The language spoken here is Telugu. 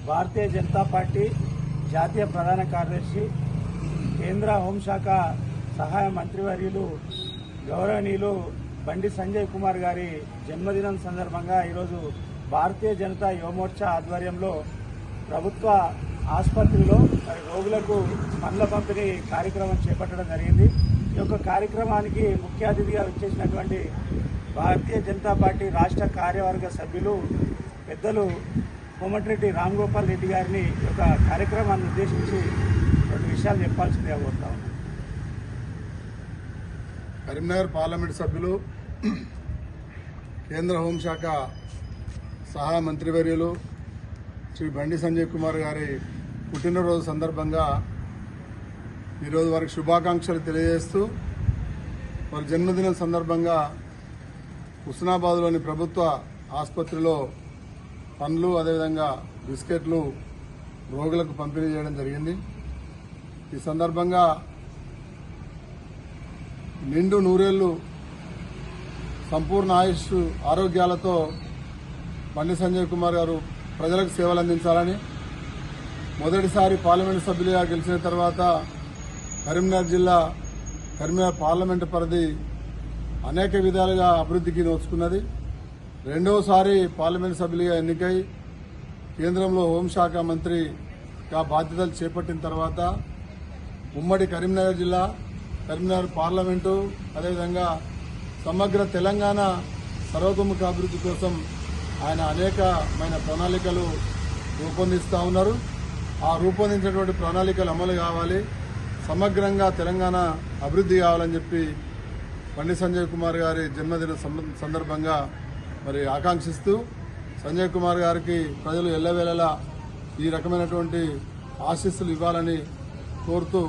భారతీయ జనతా పార్టీ జాతీయ ప్రధాన కార్యదర్శి, కేంద్ర హోంశాఖ సహాయ మంత్రివర్యులు గౌరవనీయులు బండి సంజయ్ కుమార్ గారి జన్మదినం సందర్భంగా ఈరోజు భారతీయ జనతా యువమోర్చా ఆధ్వర్యంలో ప్రభుత్వ ఆసుపత్రిలో రోగులకు పండ్ల పంపిణీ కార్యక్రమం చేపట్టడం జరిగింది. ఈ యొక్క కార్యక్రమానికి ముఖ్య అతిథిగా విచ్చేసినటువంటి భారతీయ జనతా పార్టీ రాష్ట్ర కార్యవర్గ సభ్యులు పెద్దలు కోమటిరెడ్డి రామ్ గోపాల్ రెడ్డి గారిని ఒక కార్యక్రమాన్ని ఉద్దేశించి రెండు విషయాలు చెప్పాల్సిందిగా కోరుతా ఉన్నాను. కరీంనగర్ పార్లమెంటు సభ్యులు, కేంద్ర హోంశాఖ సహాయ మంత్రివర్యులు శ్రీ బండి సంజయ్ కుమార్ గారి పుట్టినరోజు సందర్భంగా ఈరోజు వారికి శుభాకాంక్షలు తెలియజేస్తూ, వారి జన్మదినం సందర్భంగా హుస్నాబాద్లోని ప్రభుత్వ ఆసుపత్రిలో పండ్లు అదేవిధంగా బిస్కెట్లు రోగులకు పంపిణీ చేయడం జరిగింది. ఈ సందర్భంగా నిండు నూరేళ్లు సంపూర్ణ ఆయుష్ ఆరోగ్యాలతో బండి సంజయ్ కుమార్ గారు ప్రజలకు సేవలు అందించాలని, మొదటిసారి పార్లమెంటు సభ్యులుగా గెలిచిన తర్వాత కరీంనగర్ జిల్లా, కరీంనగర్ పార్లమెంటు పరిధి అనేక విధాలుగా అభివృద్ధికి నోచుకున్నది. రెండవసారి పార్లమెంటు సభ్యులుగా ఎన్నికై కేంద్రంలో హోంశాఖ మంత్రిగా బాధ్యతలు చేపట్టిన తర్వాత ఉమ్మడి కరీంనగర్ జిల్లా, కరీంనగర్ పార్లమెంటు అదేవిధంగా సమగ్ర తెలంగాణ సర్వతోముఖ అభివృద్ధి కోసం ఆయన అనేకమైన ప్రణాళికలు రూపొందిస్తూ ఉన్నారు. ఆ రూపొందించినటువంటి ప్రణాళికలు అమలు కావాలి, సమగ్రంగా తెలంగాణ అభివృద్ధి కావాలని చెప్పి బండి సంజయ్ కుమార్ గారి జన్మదిన సందర్భంగా మరి ఆకాంక్షిస్తూ, సంజయ్ కుమార్ గారికి ప్రజలు ఎల్లవేళలా ఈ రకమైనటువంటి ఆశీస్సులు ఇవ్వాలని కోరుతూ